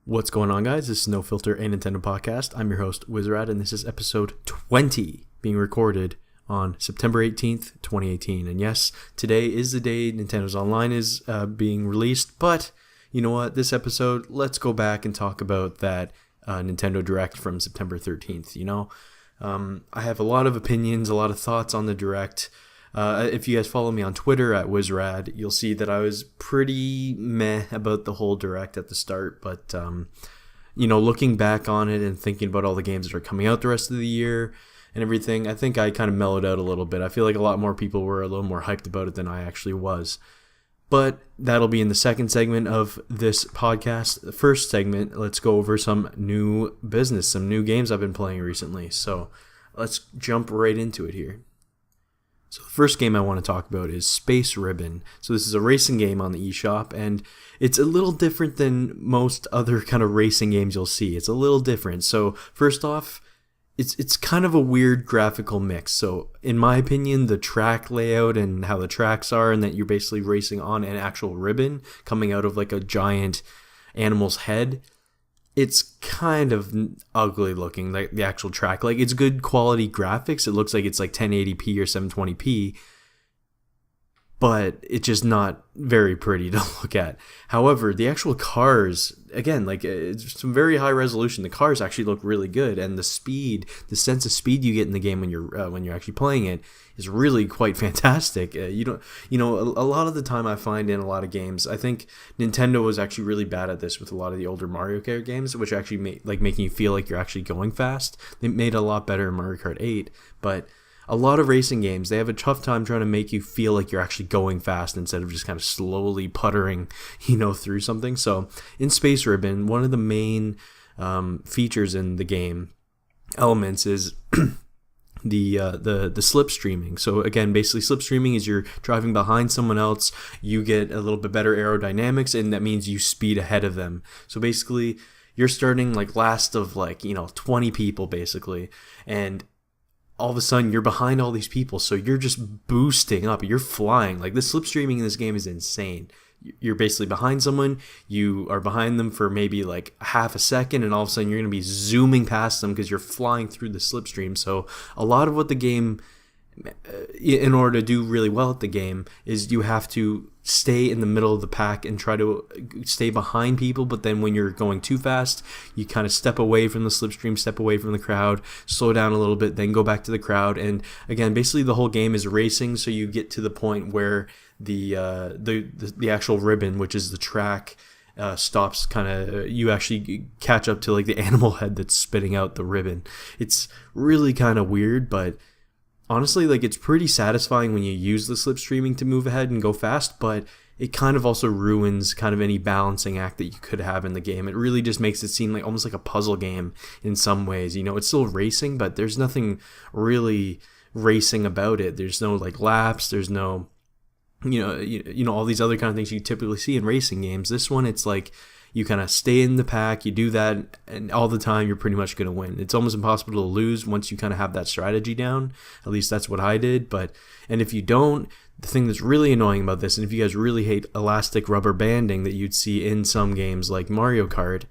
What's going on, guys? This is No Filter, a Nintendo podcast. I'm your host, Wizrad, and this is episode 20, being recorded on September 18th, 2018. And yes, today is the day Nintendo's Online is being released, but you know what? This episode, let's go back and talk about that Nintendo Direct from September 13th. I have a lot of opinions, a lot of thoughts on the Direct. If you guys follow me on Twitter at Wizrad, you'll see that I was pretty meh about the whole Direct at the start. But, looking back on it and thinking about all the games that are coming out the rest of the year and everything, I think I kind of mellowed out a little bit. I feel like a lot more people were a little more hyped about it than I actually was. But that'll be in the second segment of this podcast. The first segment, let's go over some new business, some new games I've been playing recently. So let's jump right into it here. So the first game I want to talk about is Space Ribbon. So this is a racing game on the eShop, and it's a little different than most other kind of racing games you'll see. It's a little different. So first off, it's kind of a weird graphical mix. So in my opinion, the track layout and how the tracks are, and that you're basically racing on an actual ribbon coming out of like a giant animal's head, it's kind of ugly looking, like the actual track. Like, it's good quality graphics. It looks like it's like 1080p or 720p, but it's just not very pretty to look at. However, the actual cars, again, like, it's some very high resolution. The cars actually look really good, and the speed, the sense of speed you get in the game when you're actually playing it is really quite fantastic. A lot of the time I find in a lot of games, I think Nintendo was actually really bad at this with a lot of the older Mario Kart games, which actually making you feel like you're actually going fast. They made it a lot better in Mario Kart 8, but a lot of racing games, they have a tough time trying to make you feel like you're actually going fast instead of just kind of slowly puttering, through something. So in Space Ribbon, one of the main features in the game elements is the slipstreaming. So again, basically slipstreaming is you're driving behind someone else, you get a little bit better aerodynamics, and that means you speed ahead of them. So basically you're starting like last of 20 people basically, and all of a sudden you're behind all these people, so you're just boosting up, you're flying. Like, the slipstreaming in this game is insane. You're basically behind someone, you are behind them for maybe like half a second, and all of a sudden you're going to be zooming past them because you're flying through the slipstream. So a lot of what the game, in order to do really well at the game, is you have to stay in the middle of the pack and try to stay behind people, but then when you're going too fast, you kind of step away from the slipstream, step away from the crowd, slow down a little bit, then go back to the crowd. And again, basically the whole game is racing, so you get to the point where the actual ribbon, which is the track, stops. Kind of, you actually catch up to like the animal head that's spitting out the ribbon. It's really kind of weird, but honestly, like, it's pretty satisfying when you use the slipstreaming to move ahead and go fast, but it kind of also ruins kind of any balancing act that you could have in the game. It really just makes it seem like almost like a puzzle game in some ways. It's still racing, but there's nothing really racing about it. There's no like laps, there's no all these other kind of things you typically see in racing games. This one, it's like you kind of stay in the pack, you do that, and all the time you're pretty much going to win. It's almost impossible to lose once you kind of have that strategy down. At least that's what I did. And if you don't, the thing that's really annoying about this, and if you guys really hate elastic rubber banding that you'd see in some games like Mario Kart,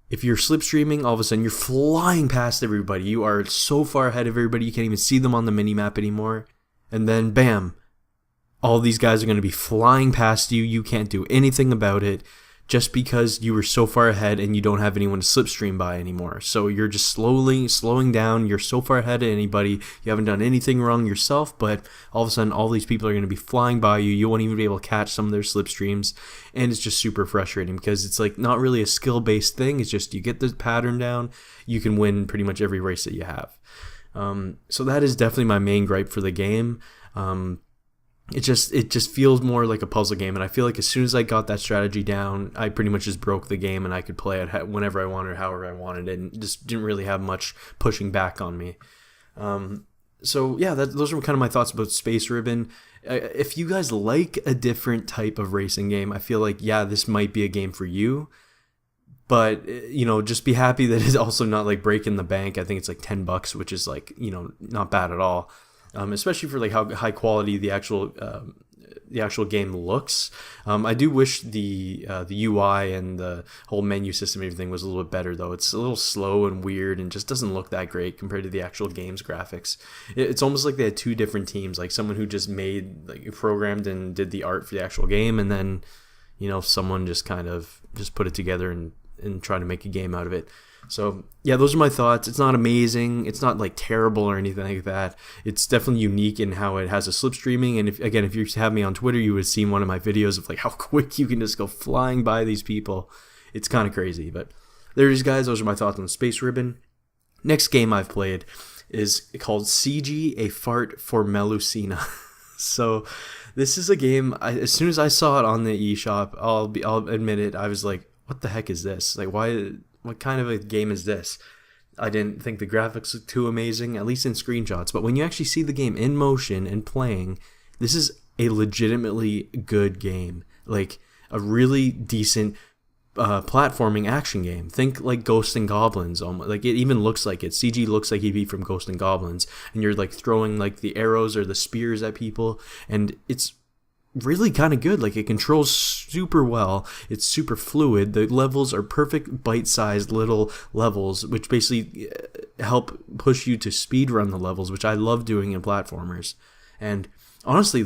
if you're slipstreaming, all of a sudden you're flying past everybody. You are so far ahead of everybody, you can't even see them on the mini-map anymore. And then, bam, all these guys are going to be flying past you. You can't do anything about it, just because you were so far ahead and you don't have anyone to slipstream by anymore. So you're just slowing down. You're so far ahead of anybody. You haven't done anything wrong yourself, but all of a sudden all these people are going to be flying by you. You won't even be able to catch some of their slipstreams. And it's just super frustrating because it's like not really a skill-based thing. It's just you get the pattern down, you can win pretty much every race that you have. So that is definitely my main gripe for the game. It just feels more like a puzzle game, and I feel like as soon as I got that strategy down, I pretty much just broke the game, and I could play it whenever I wanted, however I wanted, and just didn't really have much pushing back on me. So yeah, those are kind of my thoughts about Space Ribbon. If you guys like a different type of racing game, I feel like, yeah, this might be a game for you. But, just be happy that it's also not like breaking the bank. I think it's like $10, which is like, not bad at all. Especially for like how high quality the actual the actual game looks. I do wish the UI and the whole menu system and everything was a little bit better, though. It's a little slow and weird and just doesn't look that great compared to the actual game's graphics. It's almost like they had two different teams, like someone who just programmed and did the art for the actual game, and then someone just kind of just put it together and tried to make a game out of it. So yeah, those are my thoughts. It's not amazing. It's not like terrible or anything like that. It's definitely unique in how it has a slipstreaming. And if you have me on Twitter, you would have seen one of my videos of like how quick you can just go flying by these people. It's kind of crazy. But there it is, guys. Those are my thoughts on Space Ribbon. Next game I've played is called CG: A Fart for Melusina. So this is a game. As soon as I saw it on the eShop, I'll admit it. I was like, what the heck is this? Like, why? What kind of a game is this? I didn't think the graphics looked too amazing, at least in screenshots. But when you actually see the game in motion and playing, this is a legitimately good game. Like a really decent platforming action game. Think like Ghosts and Goblins. Like it even looks like it. CG looks like he'd be from Ghosts and Goblins. And you're like throwing like the arrows or the spears at people. And it's really kind of good. Like it controls super well. It's super fluid. The levels are perfect bite-sized little levels, which basically help push you to speed run the levels, which I love doing in platformers. And honestly,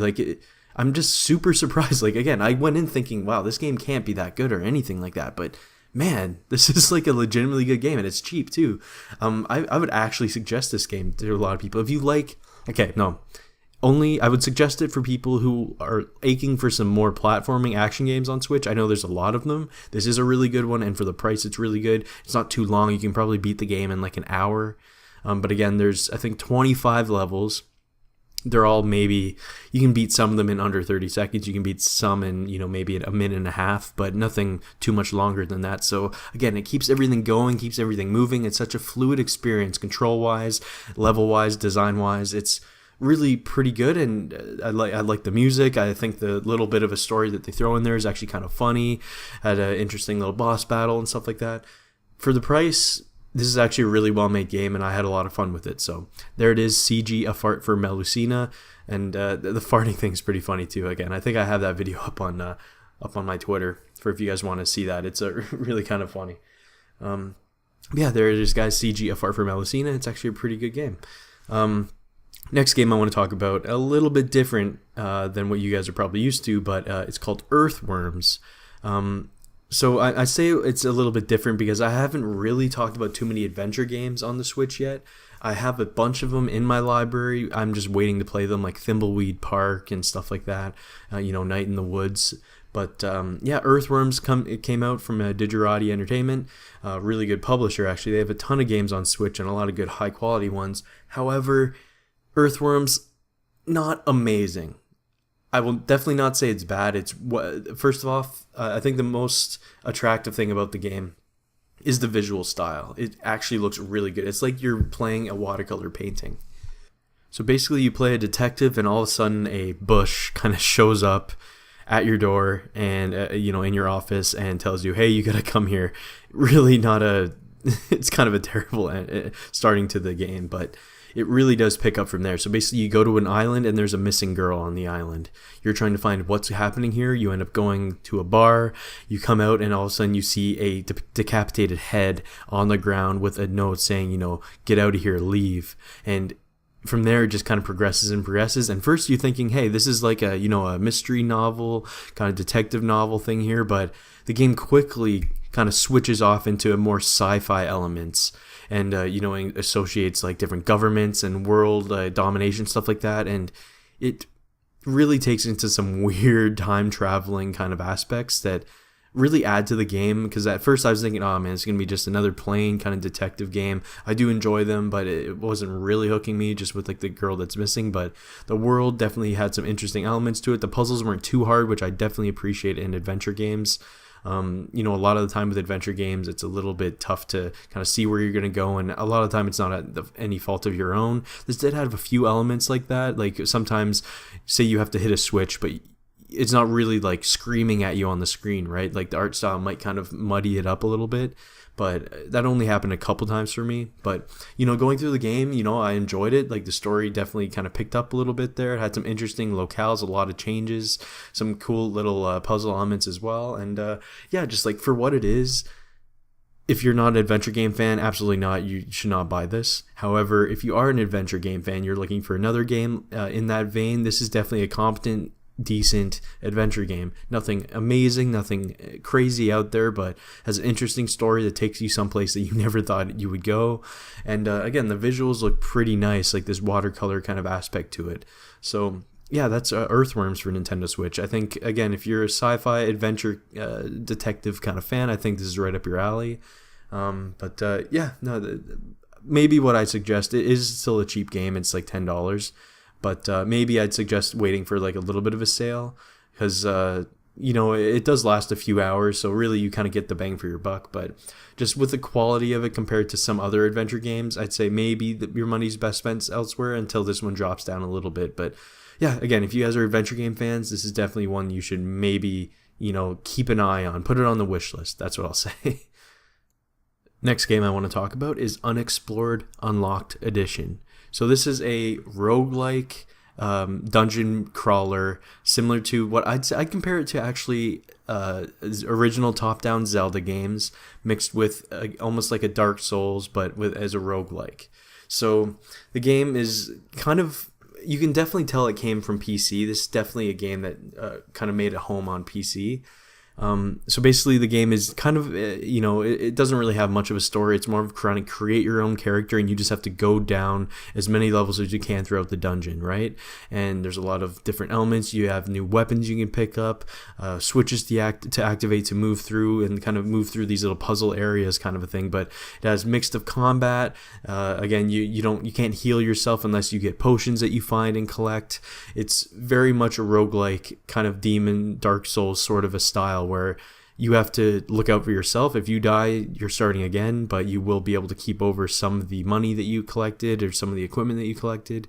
I'm just super surprised. Like again, I went in thinking, wow, this game can't be that good or anything like that, but man, this is like a legitimately good game, and it's cheap too. I would actually suggest this game to a lot of people. If you like, I would suggest it for people who are aching for some more platforming action games on Switch. I know there's a lot of them. This is a really good one, and for the price, it's really good. It's not too long. You can probably beat the game in like an hour. But again, there's, I think, 25 levels. They're all you can beat some of them in under 30 seconds. You can beat some in, maybe a minute and a half, but nothing too much longer than that. So again, it keeps everything going, keeps everything moving. It's such a fluid experience, control-wise, level-wise, design-wise. It's really pretty good, and I like the music. I think the little bit of a story that they throw in there is actually kind of funny. Had an interesting little boss battle and stuff like that. For the price, this is actually a really well made game, and I had a lot of fun with it. So there it is, CG: A Fart for Melusina, and the farting thing's pretty funny too. Again, I think I have that video up on my Twitter for if you guys want to see that. It's really kind of funny. Yeah, there it is, guys. CG: A Fart for Melusina. It's actually a pretty good game. Next game I want to talk about, a little bit different than what you guys are probably used to, but it's called Earthworms. So I say it's a little bit different because I haven't really talked about too many adventure games on the Switch yet. I have a bunch of them in my library. I'm just waiting to play them, like Thimbleweed Park and stuff like that, Night in the Woods. But yeah, Earthworms came out from Digerati Entertainment, really good publisher actually. They have a ton of games on Switch and a lot of good high quality ones. However, Earthworms, not amazing. I will definitely not say it's bad. First of all, I think the most attractive thing about the game is the visual style. It actually looks really good. It's like you're playing a watercolor painting. So basically you play a detective and all of a sudden a bush kind of shows up at your door and in your office and tells you, hey, you gotta come here. Really it's kind of a terrible starting to the game, but it really does pick up from there. So basically you go to an island and there's a missing girl on the island. You're trying to find what's happening here. You end up going to a bar. You come out and all of a sudden you see a decapitated head on the ground with a note saying, get out of here, leave. And from there it just kind of progresses and progresses. And first you're thinking, hey, this is like a mystery novel, kind of detective novel thing here. But the game quickly kind of switches off into more sci-fi elements. And, associates like different governments and world domination, stuff like that. And it really takes into some weird time traveling kind of aspects that really add to the game. Because at first I was thinking, oh man, it's going to be just another plain kind of detective game. I do enjoy them, but it wasn't really hooking me just with like the girl that's missing. But the world definitely had some interesting elements to it. The puzzles weren't too hard, which I definitely appreciate in adventure games. A lot of the time with adventure games, it's a little bit tough to kind of see where you're going to go. And a lot of the time it's not at any fault of your own. This did have a few elements like that. Like sometimes say you have to hit a switch, but it's not really like screaming at you on the screen, right? Like the art style might kind of muddy it up a little bit, but that only happened a couple times for me. But, going through the game, I enjoyed it. Like the story definitely kind of picked up a little bit there. It had some interesting locales, a lot of changes, some cool little puzzle elements as well. And yeah, just like for what it is, if you're not an adventure game fan, absolutely not. You should not buy this. However, if you are an adventure game fan, you're looking for another game in that vein, this is definitely a competent, decent adventure game. Nothing amazing, nothing crazy out there, but has an interesting story that takes you someplace that you never thought you would go. And again, the visuals look pretty nice, like this watercolor kind of aspect to it. So yeah, that's Earthworms for Nintendo Switch. I think, again, if you're a sci-fi adventure detective kind of fan, I think this is right up your alley. Maybe what I suggest, it is still a cheap game. It's like $10. But maybe I'd suggest waiting for like a little bit of a sale because, it does last a few hours. So really you kind of get the bang for your buck. But just with the quality of it compared to some other adventure games, I'd say maybe your money's best spent elsewhere until this one drops down a little bit. But yeah, again, if you guys are adventure game fans, this is definitely one you should maybe, keep an eye on. Put it on the wish list. That's what I'll say. Next game I want to talk about is Unexplored Unlocked Edition. So this is a roguelike dungeon crawler, similar to what I'd compare it to actually original top-down Zelda games mixed with almost like a Dark Souls, but as a roguelike. So the game is kind of, you can definitely tell it came from PC. This is definitely a game that kind of made a home on PC. So basically the game is kind of, it doesn't really have much of a story. It's more of trying to create your own character, and you just have to go down as many levels as you can throughout the dungeon, right? And there's a lot of different elements. You have new weapons you can pick up, switches to activate to move through and kind of move through these little puzzle areas kind of a thing. But it has mixed of combat. Again, you can't heal yourself unless you get potions that you find and collect. It's very much a roguelike kind of demon Dark Souls sort of a style, where you have to look out for yourself. If you die, you're starting again, but you will be able to keep over some of the money that you collected or some of the equipment that you collected.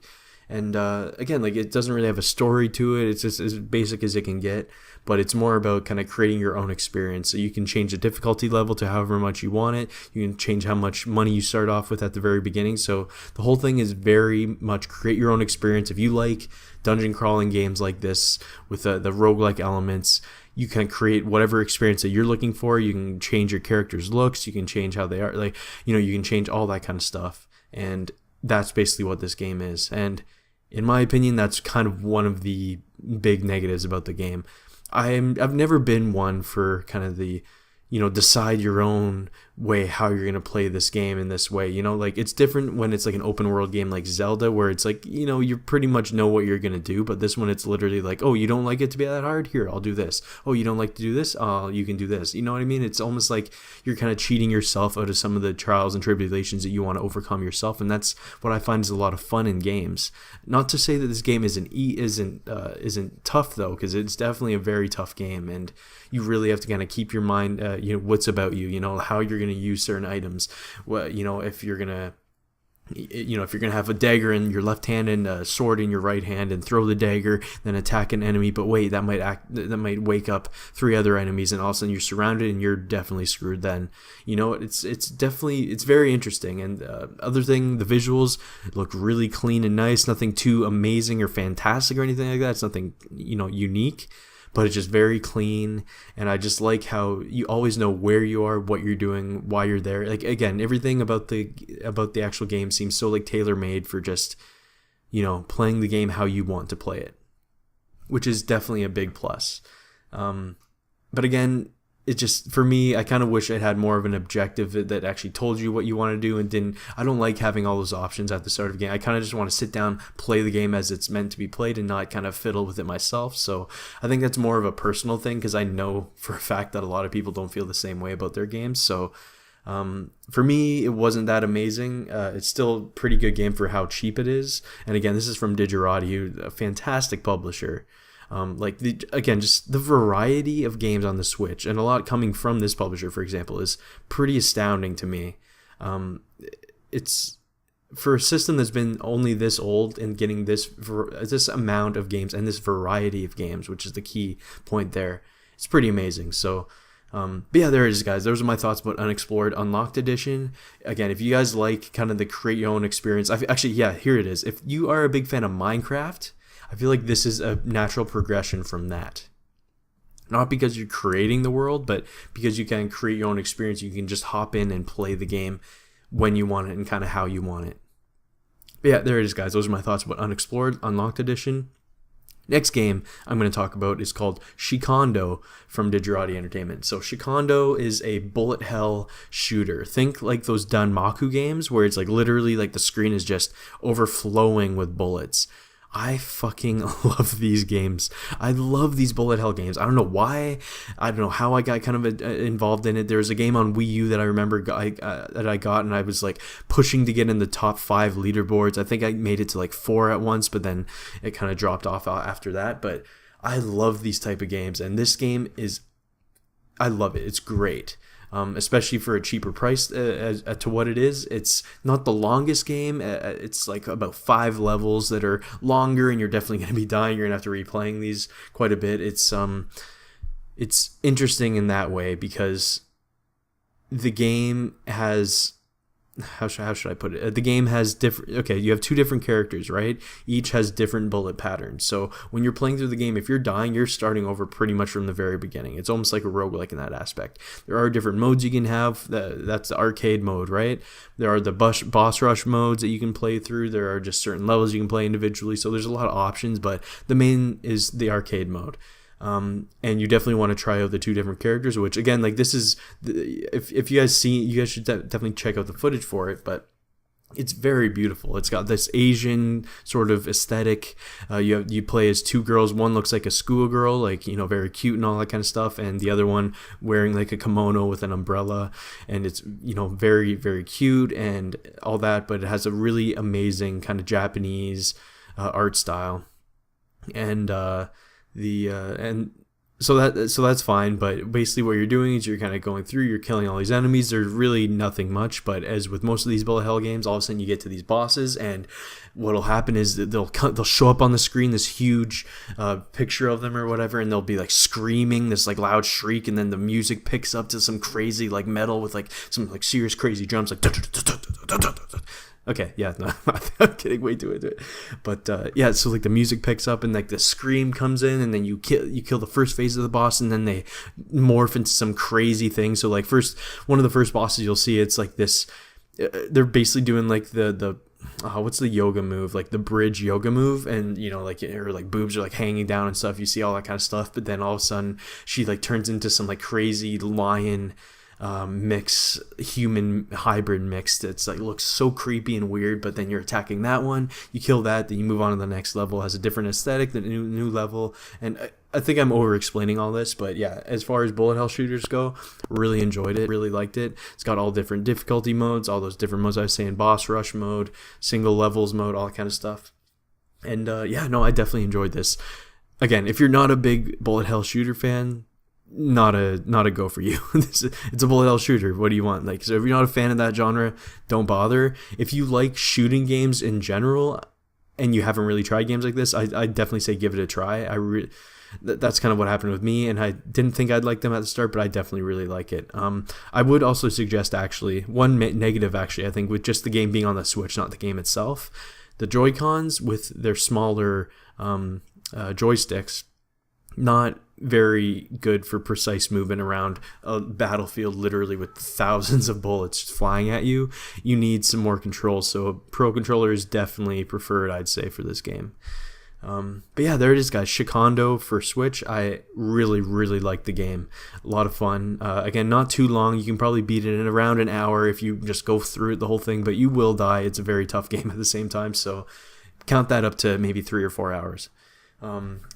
And again, like, it doesn't really have a story to it. It's just as basic as it can get, but it's more about kind of creating your own experience. So you can change the difficulty level to however much you want it. You can change how much money you start off with at the very beginning. So the whole thing is very much create your own experience. If you like dungeon crawling games like this with the roguelike elements, you can create whatever experience that you're looking for. You can change your character's looks. You can change how they are. Like, you can change all that kind of stuff. And that's basically what this game is. And in my opinion, that's kind of one of the big negatives about the game. I've never been one for kind of the, decide your own way how you're going to play this game in this way. Like, it's different when it's like an open world game like Zelda, where it's like, you pretty much know what you're going to do. But this one, it's literally like, oh, you don't like it to be that hard? Here, I'll do this. Oh, you don't like to do this? Oh, you can do this. You know what I mean? It's almost like you're kind of cheating yourself out of some of the trials and tribulations that you want to overcome yourself. And that's what I find is a lot of fun in games. Not to say that this game isn't tough, though, because it's definitely a very tough game. And you really have to kind of keep your mind, what's about you, how you're going to use certain items. Well, if you're going to have a dagger in your left hand and a sword in your right hand and throw the dagger, then attack an enemy, but wait, that might wake up 3 other enemies, and all of a sudden you're surrounded and you're definitely screwed then. It's very interesting. And other thing, the visuals look really clean and nice, nothing too amazing or fantastic or anything like that. It's nothing, unique, but it's just very clean. And I just like how you always know where you are, what you're doing, why you're there. Like, again, everything about the actual game seems so like tailor-made for just, playing the game how you want to play it, which is definitely a big plus. But again, it just, for me, I kind of wish it had more of an objective that actually told you what you want to do and didn't. I don't like having all those options at the start of the game. I kind of just want to sit down, play the game as it's meant to be played, and not kind of fiddle with it myself. So I think that's more of a personal thing, because I know for a fact that a lot of people don't feel the same way about their games. So for me, it wasn't that amazing. It's still a pretty good game for how cheap it is. And again, this is from Digirati, a fantastic publisher. Just the variety of games on the Switch, and a lot coming from this publisher, for example, is pretty astounding to me. It's for a system that's been only this old and getting this amount of games and this variety of games, which is the key point there, it's pretty amazing. So, but yeah, there it is, guys. Those are my thoughts about Unexplored Unlocked Edition. Again, if you guys like kind of the create your own experience, here it is. If you are a big fan of Minecraft, I feel like this is a natural progression from that. Not because you're creating the world, but because you can create your own experience. You can just hop in and play the game when you want it and kind of how you want it. But yeah, there it is, guys. Those are my thoughts about Unexplored Unlocked Edition. Next game I'm going to talk about is called Shikondo from Digerati Entertainment. So Shikondo is a bullet hell shooter. Think like those Danmaku games where it's like literally like the screen is just overflowing with bullets. I fucking love these games. I love these bullet hell games. I don't know why. I don't know how I got kind of involved in it. There was a game on Wii U that I remember that I got, and I was like pushing to get in the top 5 leaderboards. I think I made it to like 4 at once, but then it kind of dropped off after that. But I love these type of games, and this game I love it. It's great. Especially for a cheaper price to what it is. It's not the longest game. It's like about 5 levels that are longer, and you're definitely going to be dying. You're going to have to replaying these quite a bit. It's interesting in that way because the game has... How should I put it? The game has different... Okay, you have 2 different characters, right? Each has different bullet patterns. So when you're playing through the game, if you're dying, you're starting over pretty much from the very beginning. It's almost like a roguelike in that aspect. There are different modes you can have. That's the arcade mode, right? There are the boss rush modes that you can play through. There are just certain levels you can play individually. So there's a lot of options, but the main is the arcade mode. And you definitely want to try out the 2 different characters, which again, like this is, if you guys see, you guys should definitely check out the footage for it, but it's very beautiful. It's got this Asian sort of aesthetic. You play as 2 girls. One looks like a schoolgirl, like, you know, very cute and all that kind of stuff. And the other one wearing like a kimono with an umbrella. And it's, you know, very, very cute and all that. But it has a really amazing kind of Japanese art style. And so that's fine, but basically what you're doing is you're kind of going through, you're killing all these enemies. There's really nothing much, but as with most of these bullet hell games, all of a sudden you get to these bosses, and what'll happen is that they'll show up on the screen, this huge picture of them or whatever, and they'll be like screaming this like loud shriek, and then the music picks up to some crazy like metal with like some like serious crazy drums like. Okay, yeah, no, I'm getting way too into it, but yeah, so like the music picks up and like the scream comes in, and then you kill the first phase of the boss, and then they morph into some crazy thing. So like one of the first bosses you'll see, it's like this, they're basically doing like the what's the yoga move, like the bridge yoga move, and you know, like her like boobs are like hanging down and stuff. You see all that kind of stuff, but then all of a sudden she like turns into some like crazy lion mix, human hybrid mix that's like looks so creepy and weird. But then you're attacking that one, you kill that, then you move on to the next level, has a different aesthetic, the new level. And I think I'm over explaining all this, but yeah, as far as bullet hell shooters go, really enjoyed it, really liked it. It's got all different difficulty modes, all those different modes I was saying, boss rush mode, single levels mode, all that kind of stuff. And yeah, no, I definitely enjoyed this. Again, if you're not a big bullet hell shooter fan, not a go for you. It's a bullet hell shooter. What do you want? Like, so if you're not a fan of that genre, don't bother. If you like shooting games in general and you haven't really tried games like this, I definitely say give it a try. That's kind of what happened with me, and I didn't think I'd like them at the start, but I definitely really like it. I would also suggest, actually, one negative, actually, I think, with just the game being on the Switch, not the game itself, the Joy-Cons with their smaller joysticks, not very good for precise movement around a battlefield literally with thousands of bullets flying at you. You need some more control, so a pro controller is definitely preferred, I'd say, for this game. But yeah, there it is, guys. Shikondo for Switch. I really, really like the game. A lot of fun. Again, not too long. You can probably beat it in around an hour if you just go through it, the whole thing, but you will die. It's a very tough game at the same time, so count that up to maybe 3 or 4 hours.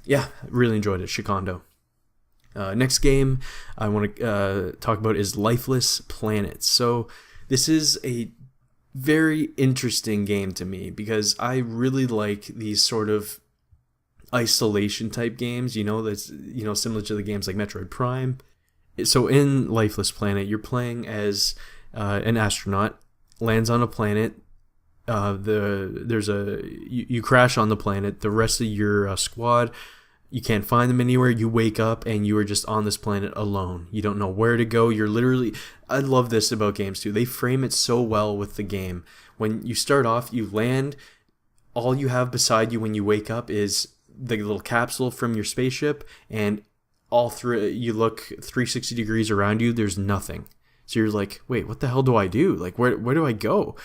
Yeah, really enjoyed it. Shikondo. Next game I want to talk about is Lifeless Planets. So this is a very interesting game to me because I really like these sort of isolation type games, that's similar to the games like Metroid Prime. So in Lifeless Planet, you're playing as an astronaut, lands on a planet, you crash on the planet. The rest of your squad, you can't find them anywhere. You wake up and you are just on this planet alone. You don't know where to go. You're literally... I love this about games too. They frame it so well with the game. When you start off, you land. All you have beside you when you wake up is the little capsule from your spaceship, and all through you look 360 degrees around you. There's nothing. So you're like, wait, what the hell do I do? Like, where do I go?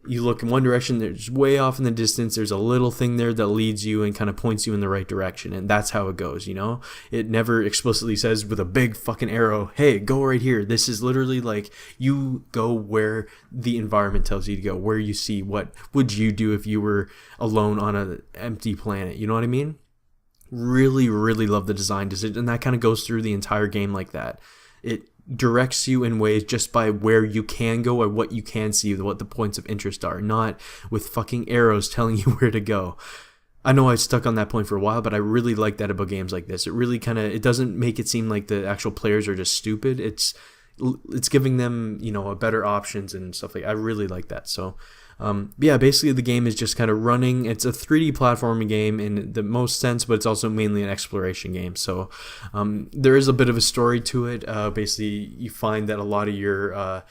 You look in one direction, there's way off in the distance, there's a little thing there that leads you and kind of points you in the right direction, and that's how it goes, you know? It never explicitly says with a big fucking arrow, hey, go right here. This is literally like, you go where the environment tells you to go, where you see what would you do if you were alone on an empty planet, you know what I mean? Really, really love the design decision, and that kind of goes through the entire game like that. It directs you in ways just by where you can go or what you can see, what the points of interest are, not with fucking arrows telling you where to go. I know I stuck on that point for a while, but I really like that about games like this. It really it doesn't make it seem like the actual players are just stupid. It's giving them, you know, a better options and stuff like. I really like that. So yeah, basically the game is just kind of running. It's a 3D platforming game in the most sense, but it's also mainly an exploration game. So there is a bit of a story to it. Basically, you find that a lot of your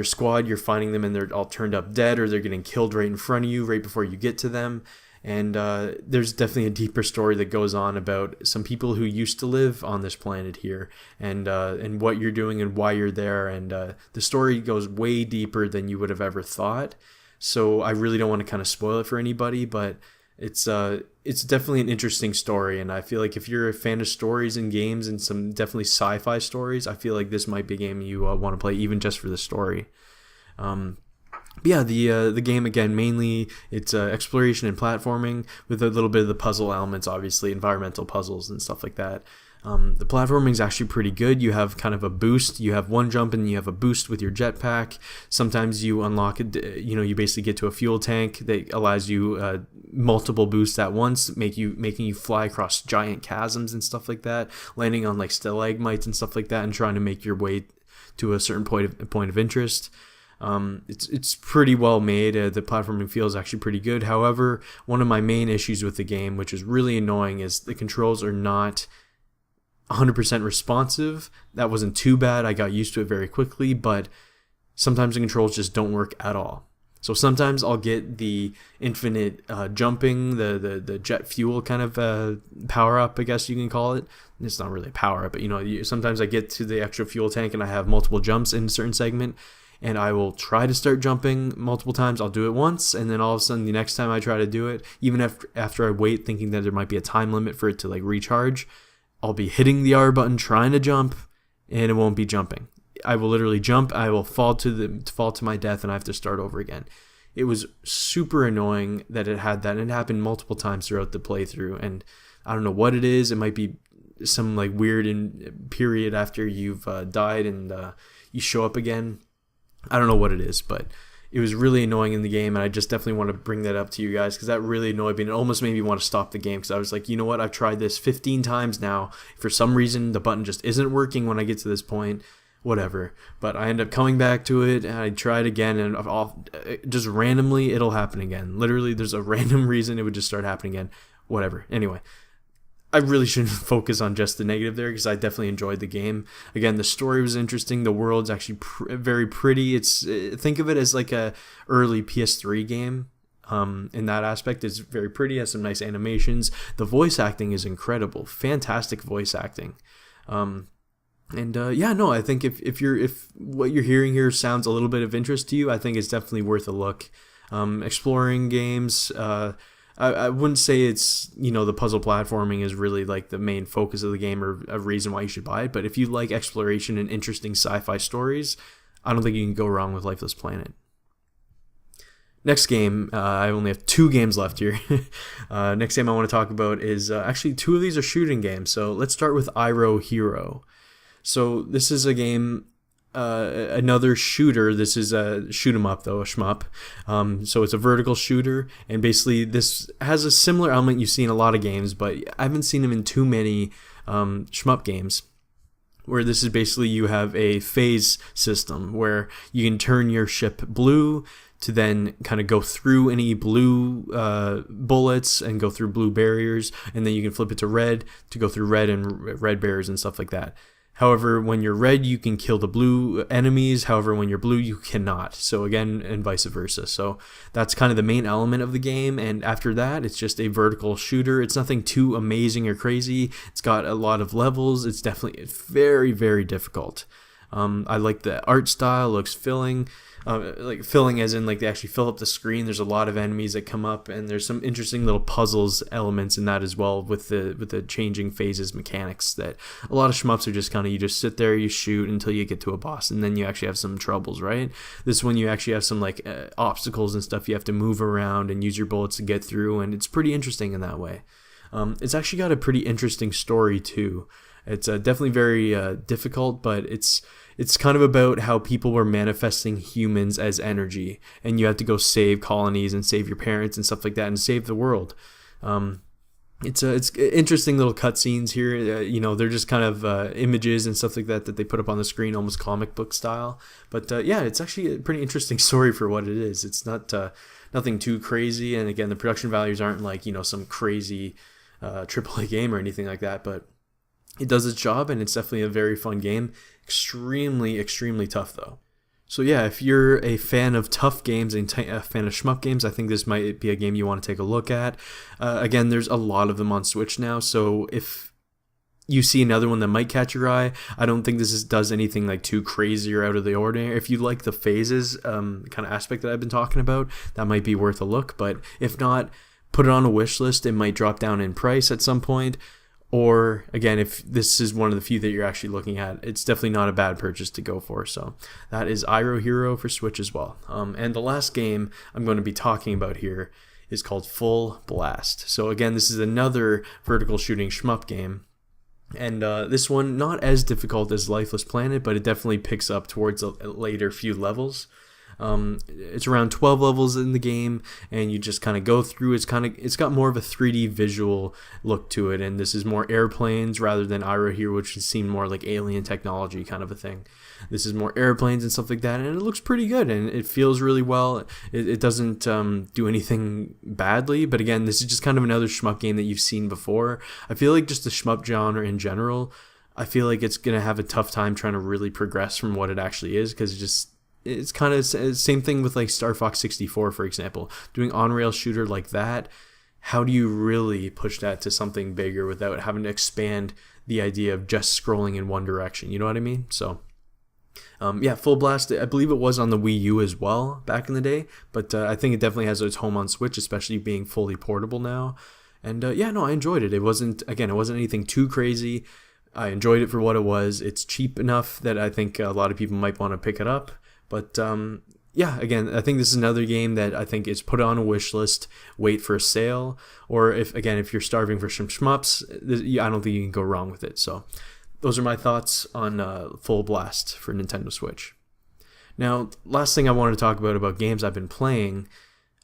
squad, you're finding them and they're all turned up dead, or they're getting killed right in front of you right before you get to them. And there's definitely a deeper story that goes on about some people who used to live on this planet here, and what you're doing and why you're there. And the story goes way deeper than you would have ever thought. So I really don't want to kind of spoil it for anybody, but it's definitely an interesting story. And I feel like if you're a fan of stories and games and some definitely sci-fi stories, I feel like this might be a game you want to play even just for the story. But yeah, the game, again, mainly it's exploration and platforming with a little bit of the puzzle elements, obviously, environmental puzzles and stuff like that. The platforming is actually pretty good. You have kind of a boost. You have one jump and you have a boost with your jetpack. Sometimes you unlock you basically get to a fuel tank that allows you multiple boosts at once, making you fly across giant chasms and stuff like that, landing on like stalagmites and stuff like that, and trying to make your way to a certain point of interest. It's pretty well made. The platforming feels actually pretty good. However, one of my main issues with the game, which is really annoying, is the controls are not 100% responsive. That wasn't too bad. I got used to it very quickly, but sometimes the controls just don't work at all. So sometimes I'll get the infinite jumping, the jet fuel kind of power up, I guess you can call it. It's not really a power up, but sometimes I get to the extra fuel tank and I have multiple jumps in a certain segment, and I will try to start jumping multiple times. I'll do it once, and then all of a sudden the next time I try to do it, even after I wait thinking that there might be a time limit for it to like recharge, I'll be hitting the R button trying to jump, and it won't be jumping. I will literally jump, I will fall to my death, and I have to start over again. It was super annoying that it had that, and it happened multiple times throughout the playthrough, and I don't know what it is. It might be some like weird period after you've died and you show up again. I don't know what it is, but it was really annoying in the game, and I just definitely want to bring that up to you guys because that really annoyed me. And it almost made me want to stop the game because I was like, you know what? I've tried this 15 times now. For some reason, the button just isn't working when I get to this point. Whatever. But I end up coming back to it, and I try it again, and just randomly, it'll happen again. Literally, there's a random reason it would just start happening again. Whatever. Anyway. I really shouldn't focus on just the negative there because I definitely enjoyed the game. Again, the story was interesting. The world's actually very pretty. Think of it as like a early PS3 game. In that aspect, it's very pretty. Has some nice animations. The voice acting is incredible. Fantastic voice acting. I think if what you're hearing here sounds a little bit of interest to you, I think it's definitely worth a look. Exploring games. I wouldn't say it's, the puzzle platforming is really like the main focus of the game or a reason why you should buy it. But if you like exploration and interesting sci-fi stories, I don't think you can go wrong with Lifeless Planet. Next game, I only have 2 games left here. Next game I want to talk about is actually 2 of these are shooting games. So let's start with Iroh Hero. So this is a game... another shooter. This is a shoot 'em up though, a shmup. So it's a vertical shooter, and basically this has a similar element you see in a lot of games, but I haven't seen them in too many shmup games. where this is basically you have a phase system where you can turn your ship blue to then kind of go through any blue bullets and go through blue barriers, and then you can flip it to red to go through red and red barriers and stuff like that. However, when you're red, you can kill the blue enemies. However, when you're blue, you cannot. So again, and vice versa. So that's kind of the main element of the game. And after that, it's just a vertical shooter. It's nothing too amazing or crazy. It's got a lot of levels. It's definitely very, very difficult. I like the art style. Looks filling. Like filling as in like they actually fill up the screen. There's a lot of enemies that come up, and there's some interesting little puzzles elements in that as well with the changing phases mechanics that a lot of shmups are just kind of, you just sit there, you shoot until you get to a boss, and then you actually have some troubles, right? This one you actually have some like obstacles and stuff you have to move around and use your bullets to get through, and it's pretty interesting in that way. It's actually got a pretty interesting story too. It's definitely very difficult, but it's kind of about how people were manifesting humans as energy, and you have to go save colonies and save your parents and stuff like that and save the world. It's interesting little cutscenes here. They're just kind of images and stuff like that they put up on the screen, almost comic book style. But yeah, it's actually a pretty interesting story for what it is. It's not nothing too crazy, and again, the production values aren't like some crazy AAA game or anything like that, but it does its job, and it's definitely a very fun game. Extremely, extremely tough, though. So yeah, if you're a fan of tough games and a fan of shmup games, I think this might be a game you want to take a look at. Again, there's a lot of them on Switch now, so if you see another one that might catch your eye, I don't think this does anything like too crazy or out of the ordinary. If you like the phases kind of aspect that I've been talking about, that might be worth a look. But if not, put it on a wish list. It might drop down in price at some point. Or, again, if this is one of the few that you're actually looking at, it's definitely not a bad purchase to go for. So that is Iroh Hero for Switch as well. And the last game I'm going to be talking about here is called Full Blast. So again, this is another vertical shooting shmup game. And this one, not as difficult as Lifeless Planet, but it definitely picks up towards a later few levels. It's around 12 levels in the game, and you just kind of go through. It's got more of a 3D visual look to it, and this is more airplanes rather than Iroh here, which seemed more like alien technology kind of a thing. This is more airplanes and stuff like that, and it looks pretty good, and it feels really well. It doesn't do anything badly, but again, this is just kind of another shmup game that you've seen before. I feel like just the shmup genre in general, I feel like it's going to have a tough time trying to really progress from what it actually is, because it's kind of same thing with like Star Fox 64, for example. Doing on-rail shooter like that, how do you really push that to something bigger without having to expand the idea of just scrolling in one direction? You know what I mean? So, yeah, Full Blast, I believe it was on the Wii U as well back in the day, but I think it definitely has its home on Switch, especially being fully portable now. And yeah, no, I enjoyed it. It wasn't anything too crazy. I enjoyed it for what it was. It's cheap enough that I think a lot of people might want to pick it up. But yeah, again, I think this is another game that I think is put on a wish list, wait for a sale, or if you're starving for some shmups, I don't think you can go wrong with it. So those are my thoughts on Full Blast for Nintendo Switch. Now, last thing I wanted to talk about games I've been playing,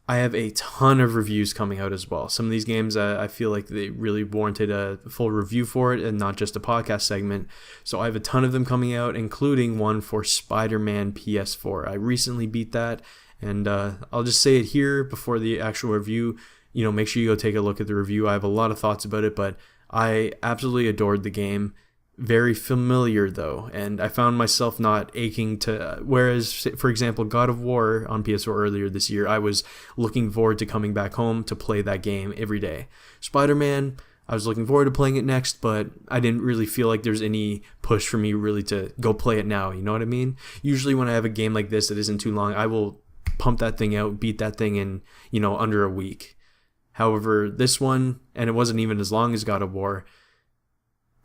I have a ton of reviews coming out as well. Some of these games, I feel like they really warranted a full review for it and not just a podcast segment. So I have a ton of them coming out, including one for Spider-Man PS4. I recently beat that, and I'll just say it here before the actual review. Make sure you go take a look at the review. I have a lot of thoughts about it, but I absolutely adored the game. Very familiar though, and I found myself not aching to, whereas for example God of War on PS4 earlier this year, I was looking forward to coming back home to play that game every day. Spider-Man, I was looking forward to playing it next, but I didn't really feel like there's any push for me really to go play it now, you know what I mean? Usually when I have a game like this that isn't too long, I will pump that thing out, beat that thing in under a week. However, this one, and it wasn't even as long as God of War,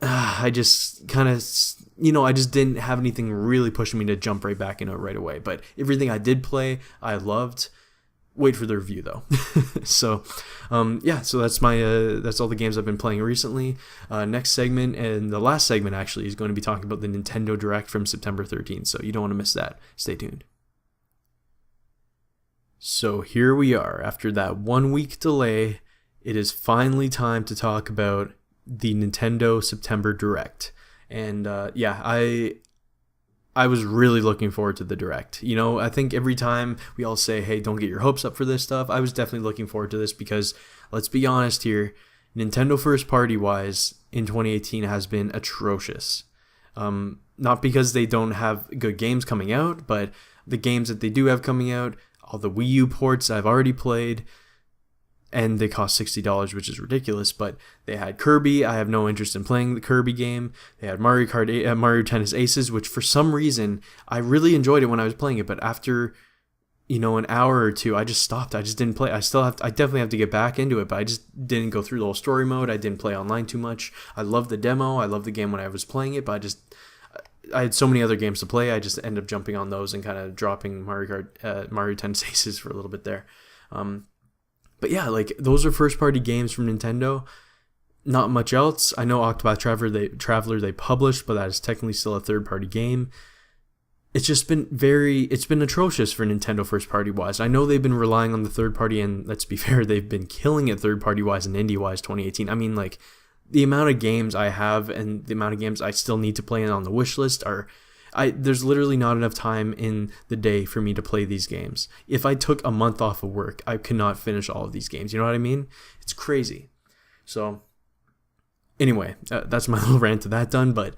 I just kind of, I just didn't have anything really pushing me to jump right back into it right away. But everything I did play, I loved. Wait for the review though. So, yeah. So that's that's all the games I've been playing recently. Next segment, and the last segment actually, is going to be talking about the Nintendo Direct from September 13th. So you don't want to miss that. Stay tuned. So here we are. After that 1 week delay, it is finally time to talk about the Nintendo September Direct. And I was really looking forward to the Direct. I think every time we all say, hey, don't get your hopes up for this stuff, I was definitely looking forward to this because, let's be honest here, Nintendo first party wise in 2018 has been atrocious. Not because they don't have good games coming out, but the games that they do have coming out, all the Wii U ports I've already played, and they cost $60, which is ridiculous. But they had Kirby. I have no interest in playing the Kirby game. They had Mario Tennis Aces, which for some reason I really enjoyed it when I was playing it. But after an hour or two, I just stopped. I just didn't play. I definitely have to get back into it, but I just didn't go through the whole story mode. I didn't play online too much. I loved the demo. I loved the game when I was playing it, but I had so many other games to play. I just ended up jumping on those and kind of dropping Mario Tennis Aces for a little bit there. But yeah, like those are first party games from Nintendo. Not much else. I know Octopath Traveler they published, but that is technically still a third party game. It's just been it's been atrocious for Nintendo first party wise. I know they've been relying on the third party, and let's be fair, they've been killing it third party wise and indie wise 2018. I mean, like the amount of games I have and the amount of games I still need to play on the wish list there's literally not enough time in the day for me to play these games. If I took a month off of work, I could not finish all of these games. You know what I mean? It's crazy. So anyway, that's my little rant to that done. But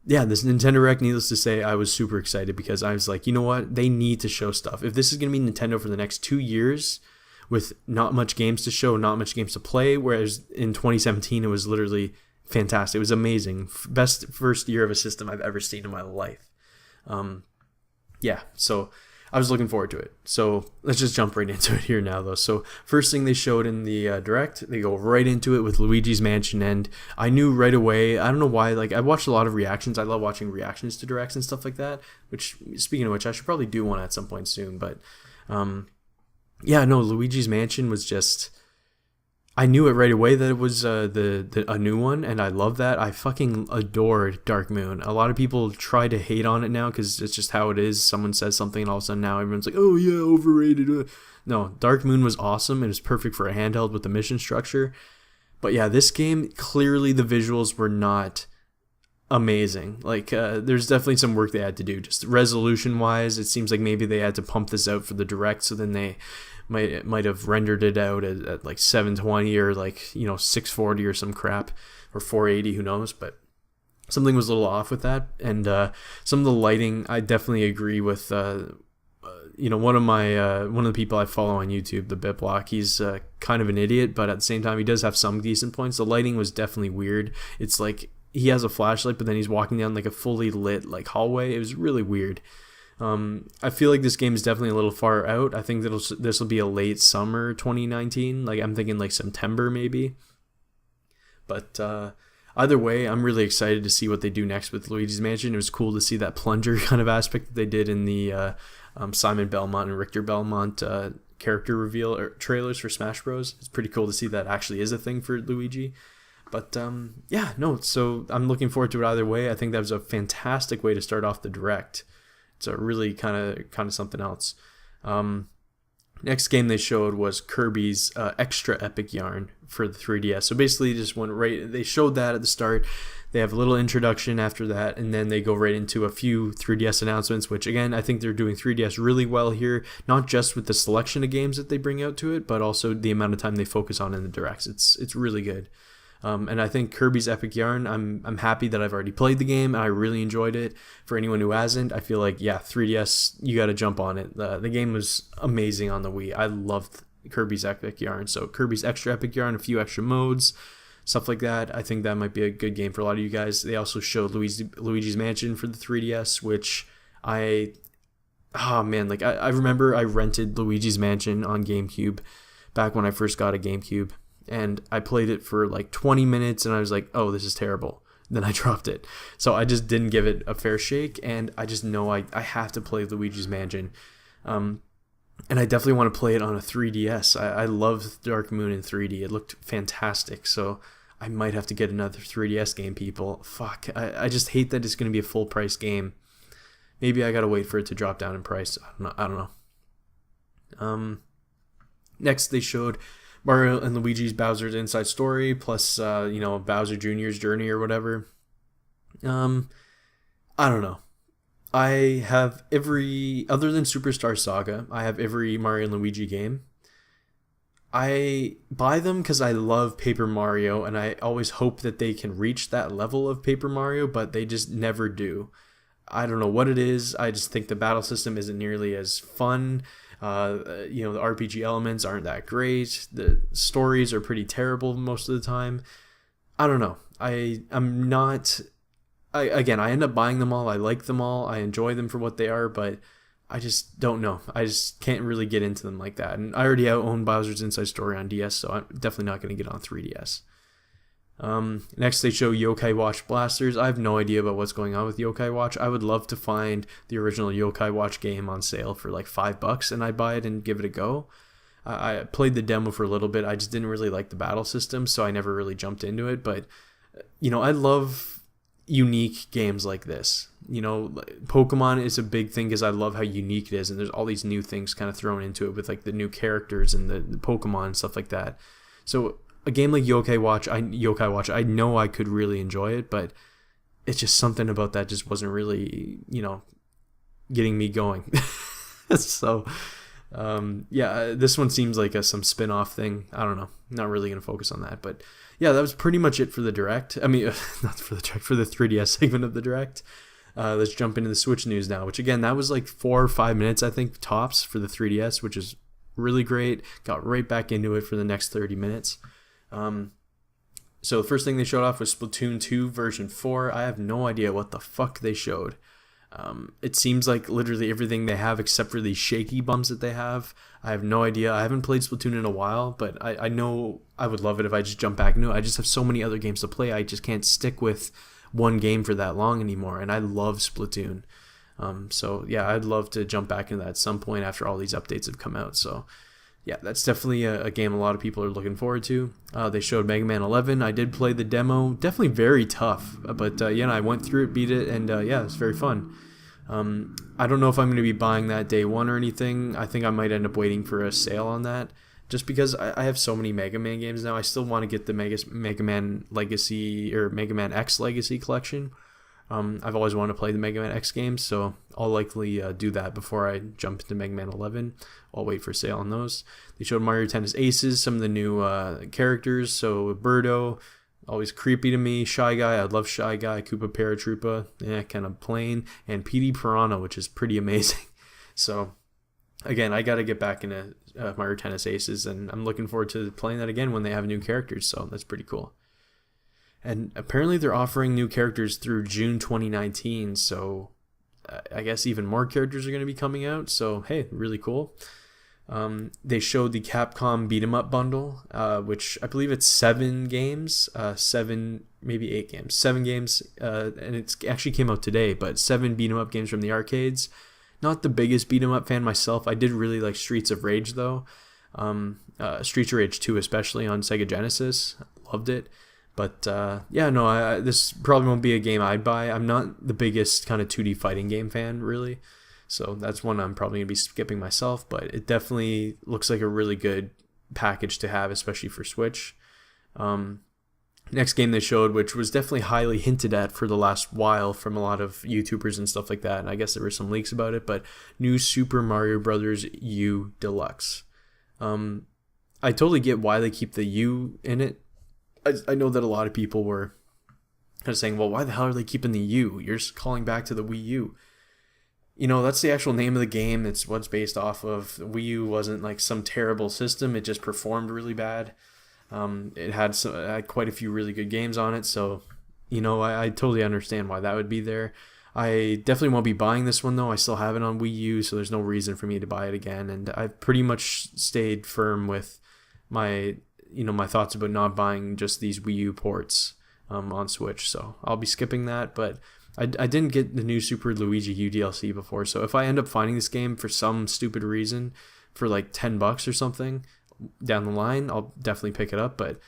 yeah, this Nintendo Direct, needless to say, I was super excited because I was like, you know what? They need to show stuff. If this is going to be Nintendo for the next 2 years with not much games to show, not much games to play, whereas in 2017, it was literally fantastic. It was amazing. Best first year of a system I've ever seen in my life. So I was looking forward to it. So let's just jump right into it here now, though. So first thing they showed in the Direct, they go right into it with Luigi's Mansion, and I knew right away. I don't know why. Like I watched a lot of reactions. I love watching reactions to Directs and stuff like that. Which, speaking of which, I should probably do one at some point soon. But Luigi's Mansion was just. I knew it right away that it was a new one, and I love that. I fucking adored Dark Moon. A lot of people try to hate on it now because it's just how it is. Someone says something, and all of a sudden now everyone's like, oh yeah, overrated. No, Dark Moon was awesome. It was perfect for a handheld with the mission structure. But yeah, this game, clearly the visuals were not amazing. Like, there's definitely some work they had to do. Just resolution-wise, it seems like maybe they had to pump this out for the Direct, so then they might have rendered it out at like 720 or like 640 or some crap, or 480, who knows, but something was a little off with that. And some of the lighting, I definitely agree with one of the people I follow on YouTube, the BitBlock. He's kind of an idiot, but at the same time he does have some decent points. The lighting was definitely weird. It's like he has a flashlight, but then he's walking down like a fully lit like hallway. It was really weird. I feel like this game is definitely a little far out. I think this will be a late summer 2019. Like I'm thinking like September maybe. But either way, I'm really excited to see what they do next with Luigi's Mansion. It was cool to see that plunger kind of aspect that they did in the Simon Belmont and Richter Belmont character reveal or trailers for Smash Bros. It's pretty cool to see that actually is a thing for Luigi. But so I'm looking forward to it either way. I think that was a fantastic way to start off the Direct. It's a really kind of something else. Next game they showed was Kirby's Extra Epic Yarn for the 3DS. So basically, just went right. They showed that at the start. They have a little introduction after that, and then they go right into a few 3DS announcements. Which again, I think they're doing 3DS really well here. Not just with the selection of games that they bring out to it, but also the amount of time they focus on in the Directs. It's really good. And I think Kirby's Epic Yarn, I'm happy that I've already played the game and I really enjoyed it. For anyone who hasn't, I feel like 3DS, you got to jump on it. The game was amazing on the Wii. I loved Kirby's Epic Yarn. So Kirby's Extra Epic Yarn, a few extra modes, stuff like that. I think that might be a good game for a lot of you guys. They also showed Luigi's Mansion for the 3DS, which I remember I rented Luigi's Mansion on GameCube back when I first got a GameCube. And I played it for like 20 minutes and I was like, oh, this is terrible. Then I dropped it. So I just didn't give it a fair shake. And I just know I have to play Luigi's Mansion. And I definitely want to play it on a 3DS. I love Dark Moon in 3D. It looked fantastic. So I might have to get another 3DS game, people. Fuck. I just hate that it's going to be a full price game. Maybe I got to wait for it to drop down in price. I don't know. Next, they showed Mario and Luigi's Bowser's Inside Story, plus Bowser Jr.'s Journey or whatever. I don't know. I have other than Superstar Saga, I have every Mario and Luigi game. I buy them because I love Paper Mario, and I always hope that they can reach that level of Paper Mario, but they just never do. I don't know what it is. I just think the battle system isn't nearly as fun. The RPG elements aren't that great. The stories are pretty terrible most of the time. I don't know. I'm not. I end up buying them all. I like them all. I enjoy them for what they are, but I just don't know. I just can't really get into them like that. And I already own Bowser's Inside Story on DS, so I'm definitely not going to get on 3DS. Next, they show Yokai Watch Blasters. I have no idea about what's going on with Yokai Watch. I would love to find the original Yokai Watch game on sale for like $5, and I'd buy it and give it a go. I played the demo for a little bit. I just didn't really like the battle system, so I never really jumped into it. But, I love unique games like this. Pokemon is a big thing because I love how unique it is, and there's all these new things kind of thrown into it with like the new characters and the Pokemon and stuff like that. So a game like Yokai Watch, I know I could really enjoy it, but it's just something about that just wasn't really, getting me going. So, this one seems like some spin-off thing. I don't know. Not really going to focus on that, but yeah, that was pretty much it for the Direct. I mean, not for the Direct, for the 3DS segment of the Direct. Let's jump into the Switch news now, which again, that was like 4 or 5 minutes, I think, tops for the 3DS, which is really great. Got right back into it for the next 30 minutes. So the first thing they showed off was Splatoon 2 version 4. I have no idea what the fuck they showed. It seems like literally everything they have except for these shaky bumps that they have. I have no idea. I haven't played Splatoon in a while, but I know I would love it if I just jump back into it. I just have so many other games to play. I just can't stick with one game for that long anymore, and I love Splatoon. So yeah, I'd love to jump back into that at some point after all these updates have come out. So yeah, that's definitely a game a lot of people are looking forward to. They showed Mega Man 11. I did play the demo. Definitely very tough, but I went through it, beat it, and yeah, it's very fun. I don't know if I'm going to be buying that day one or anything. I think I might end up waiting for a sale on that, just because I have so many Mega Man games now. I still want to get the Mega Man Legacy or Mega Man X Legacy collection. I've always wanted to play the Mega Man X games, so I'll likely do that before I jump into Mega Man 11. I'll wait for sale on those. They showed Mario Tennis Aces, some of the new characters. So Birdo, always creepy to me. Shy Guy, I love Shy Guy. Koopa Paratroopa, kind of plain. And PD Piranha, which is pretty amazing. So again, I got to get back into Mario Tennis Aces, and I'm looking forward to playing that again when they have new characters, so that's pretty cool. And apparently they're offering new characters through June 2019, so I guess even more characters are going to be coming out, so hey, really cool. They showed the Capcom Beat 'em Up bundle, which I believe it's 7 games, 7, maybe 8 games, 7 games, and it actually came out today, but 7 Beat 'em Up games from the arcades. Not the biggest Beat 'em Up fan myself. I did really like Streets of Rage though, Streets of Rage 2 especially on Sega Genesis, loved it. But this probably won't be a game I'd buy. I'm not the biggest kind of 2D fighting game fan, really. So that's one I'm probably going to be skipping myself. But it definitely looks like a really good package to have, especially for Switch. Next game they showed, which was definitely highly hinted at for the last while from a lot of YouTubers and stuff like that. And I guess there were some leaks about it. But new Super Mario Bros. U Deluxe. I totally get why they keep the U in it. I know that a lot of people were kind of saying, well, why the hell are they keeping the U? You're just calling back to the Wii U. That's the actual name of the game. It's what's based off of. The Wii U wasn't like some terrible system. It just performed really bad. It had quite a few really good games on it. So, I totally understand why that would be there. I definitely won't be buying this one, though. I still have it on Wii U, so there's no reason for me to buy it again. And I've pretty much stayed firm with my thoughts about not buying just these Wii U ports on Switch, so I'll be skipping that. But I didn't get the new Super Luigi U DLC before, so if I end up finding this game for some stupid reason for like $10 or something down the line, I'll definitely pick it up. But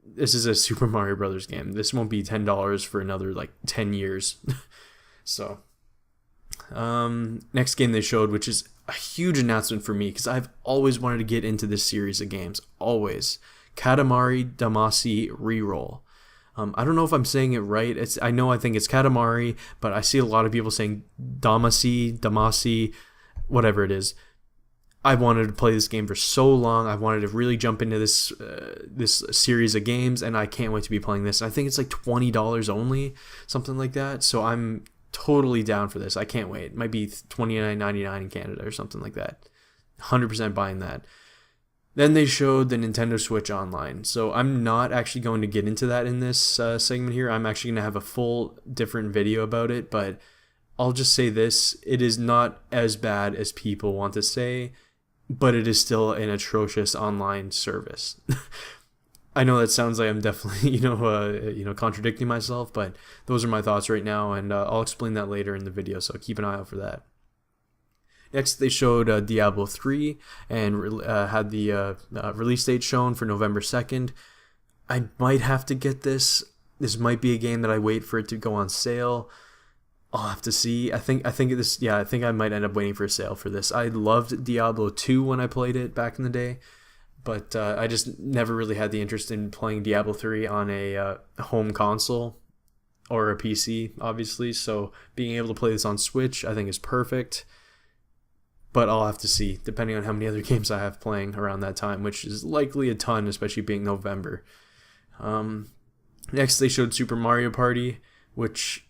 this is a Super Mario Brothers game. This won't be $10 for another like 10 years. So next game they showed, which is a huge announcement for me because I've always wanted to get into this series of games, always. Katamari Damacy Reroll. I don't know if I'm saying it right. I think it's Katamari, but I see a lot of people saying Damasi, whatever it is. I wanted to play this game for so long. I wanted to really jump into this series of games, and I can't wait to be playing this. And I think it's like $20 only, something like that. So I'm totally down for this. I can't wait. It might be $29.99 in Canada or something like that. 100% buying that. Then they showed the Nintendo Switch Online. So I'm not actually going to get into that in this segment here. I'm actually going to have a full different video about it, but I'll just say this. It is not as bad as people want to say, but it is still an atrocious online service. I know that sounds like I'm definitely, contradicting myself, but those are my thoughts right now, and I'll explain that later in the video, so keep an eye out for that. Next, they showed Diablo 3 and had the release date shown for November 2nd. I might have to get this. This might be a game that I wait for it to go on sale. I'll have to see. I think I might end up waiting for a sale for this. I loved Diablo 2 when I played it back in the day, but I just never really had the interest in playing Diablo 3 on a home console or a PC, obviously. So being able to play this on Switch, I think is perfect. But I'll have to see, depending on how many other games I have playing around that time, which is likely a ton, especially being November. Next, they showed Super Mario Party, which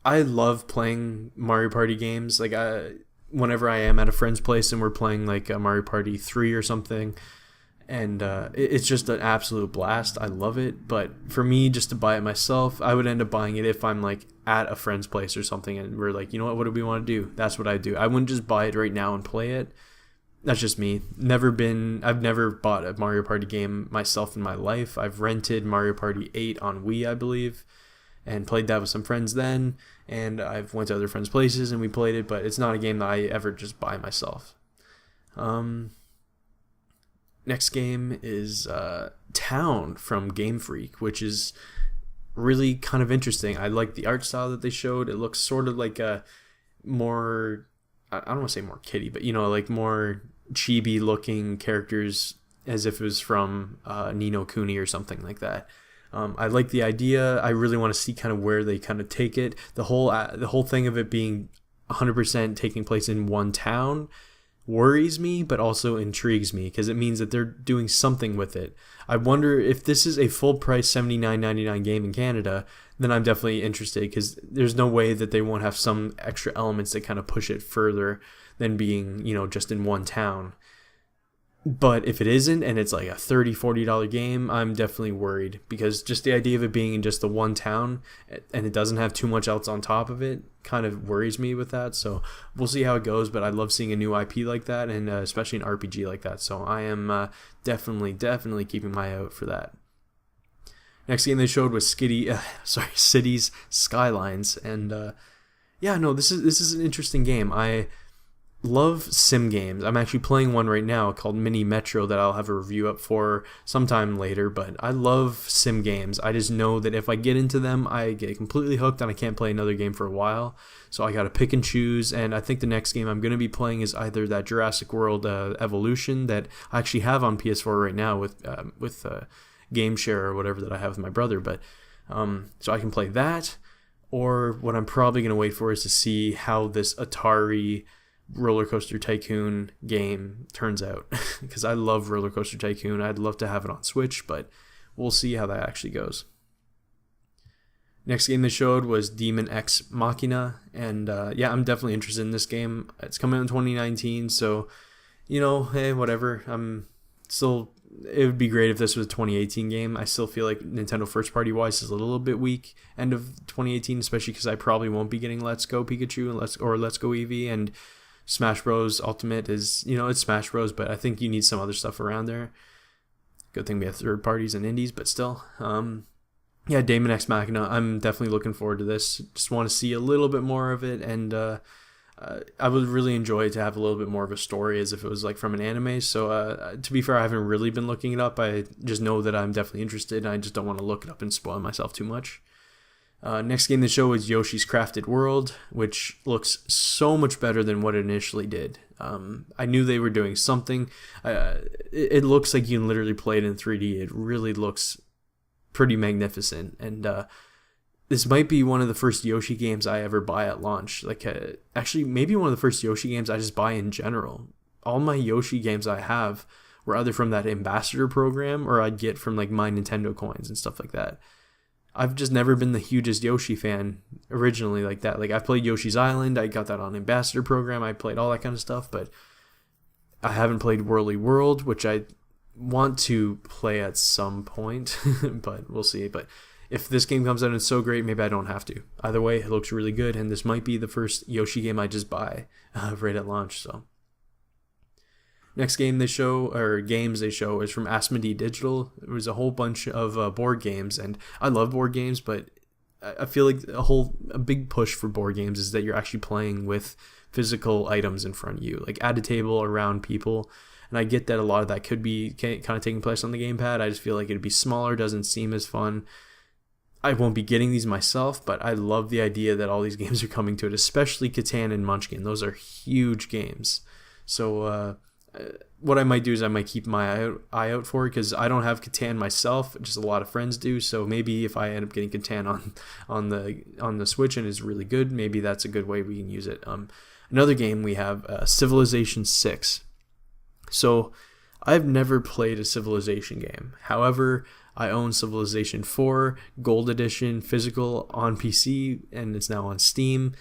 I love playing Mario Party games. Like, whenever I am at a friend's place and we're playing like a Mario Party 3 or something, and it's just an absolute blast. I love it. But for me, just to buy it myself, I would end up buying it if I'm like at a friend's place or something and we're like, you know what do we want to do? That's what I do. I wouldn't just buy it right now and play it. That's just me. I've never bought a Mario Party game myself in my life. I've rented Mario Party 8 on Wii, I believe, and played that with some friends then. And I've went to other friends' places and we played it, but it's not a game that I ever just buy myself. Next game is Town from Game Freak, which is really kind of interesting. I like the art style that they showed. It looks sort of like a more, I don't want to say more kiddie, but like more chibi looking characters, as if it was from Ni no Kuni or something like that. I like the idea. I really want to see kind of where they kind of take it. The whole thing of it being 100% taking place in one town worries me, but also intrigues me because it means that they're doing something with it. I wonder if this is a full price $79.99 game in Canada, then I'm definitely interested, because there's no way that they won't have some extra elements that kind of push it further than being, just in one town. But if it isn't, and it's like a $30, $40 game, I'm definitely worried, because just the idea of it being in just the one town and it doesn't have too much else on top of it kind of worries me with that. So we'll see how it goes, but I love seeing a new IP like that, and especially an RPG like that. So I am definitely keeping my eye out for that. Next game they showed was Cities Skylines, and this is an interesting game. I love sim games. I'm actually playing one right now called Mini Metro that I'll have a review up for sometime later, but I love sim games. I just know that if I get into them, I get completely hooked and I can't play another game for a while. So I gotta pick and choose, and I think the next game I'm gonna be playing is either that Jurassic World Evolution that I actually have on PS4 right now with Game Share or whatever that I have with my brother, but so I can play that, or what I'm probably gonna wait for is to see how this Atari Roller Coaster Tycoon game turns out, because I love Roller Coaster Tycoon. I'd love to have it on Switch, but we'll see how that actually goes. Next game they showed was Demon X Machina, and I'm definitely interested in this game. It's coming out in 2019, so hey, whatever. It would be great if this was a 2018 game. I still feel like Nintendo first party wise is a little bit weak end of 2018, especially because I probably won't be getting Let's Go Pikachu and Let's Go Eevee, and Smash Bros. Ultimate is, it's Smash Bros, but I think you need some other stuff around there. Good thing we have third parties and indies, but still. Demon X Machina, I'm definitely looking forward to this. Just want to see a little bit more of it, and I would really enjoy to have a little bit more of a story as if it was like from an anime. So to be fair, I haven't really been looking it up. I just know that I'm definitely interested, and I just don't want to look it up and spoil myself too much. Next game they show is Yoshi's Crafted World, which looks so much better than what it initially did. I knew they were doing something. It looks like you can literally play it in 3D. It really looks pretty magnificent. And this might be one of the first Yoshi games I ever buy at launch. Like, actually, maybe one of the first Yoshi games I just buy in general. All my Yoshi games I have were either from that ambassador program or I'd get from like my Nintendo coins and stuff like that. I've just never been the hugest Yoshi fan originally like that. Like, I've played Yoshi's Island. I got that on ambassador program. I played all that kind of stuff, but I haven't played Whirly World, which I want to play at some point, but we'll see. But if this game comes out and it's so great, maybe I don't have to. Either way, it looks really good, and this might be the first Yoshi game I just buy right at launch. So next game they show, or games they show, is from Asmodee Digital. It was a whole bunch of board games, and I love board games, but I feel like a big push for board games is that you're actually playing with physical items in front of you, like at a table around people. And I get that a lot of that could be kind of taking place on the gamepad. I just feel like it'd be smaller, doesn't seem as fun. I won't be getting these myself, but I love the idea that all these games are coming to it, especially Catan and Munchkin. Those are huge games. So what I might do is I might keep my eye out for it, because I don't have Catan myself, just a lot of friends do. So maybe if I end up getting Catan on the Switch and is really good, maybe that's a good way we can use it. Another game we have, Civilization 6. So I've never played a Civilization game. However, I own Civilization 4 Gold Edition physical on PC, and it's now on Steam.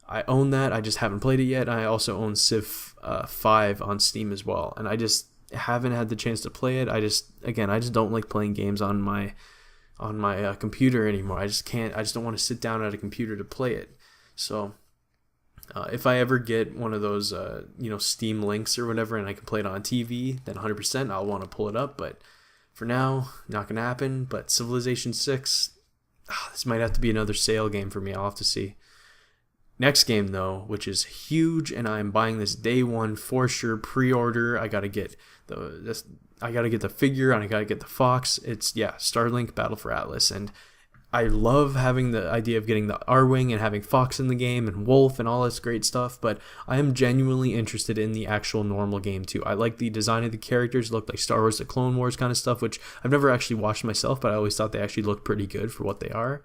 I own that. I just haven't played it yet. I also own Civ 5 on Steam as well, and I just haven't had the chance to play it. I just don't like playing games on my computer anymore. I just can't. I just don't want to sit down at a computer to play it. So if I ever get one of those Steam links or whatever, and I can play it on TV, then 100% I'll want to pull it up. But for now, not gonna happen. But Civilization 6, this might have to be another sale game for me. I'll have to see. Next game, though, which is huge, and I'm buying this day one for sure, pre-order. I gotta get the figure, and I gotta get the Fox. It's Starlink Battle for Atlas, and I love having the idea of getting the R-Wing and having Fox in the game and Wolf and all this great stuff, but I am genuinely interested in the actual normal game too. I like the design of the characters, look like Star Wars: The Clone Wars kind of stuff, which I've never actually watched myself, but I always thought they actually looked pretty good for what they are.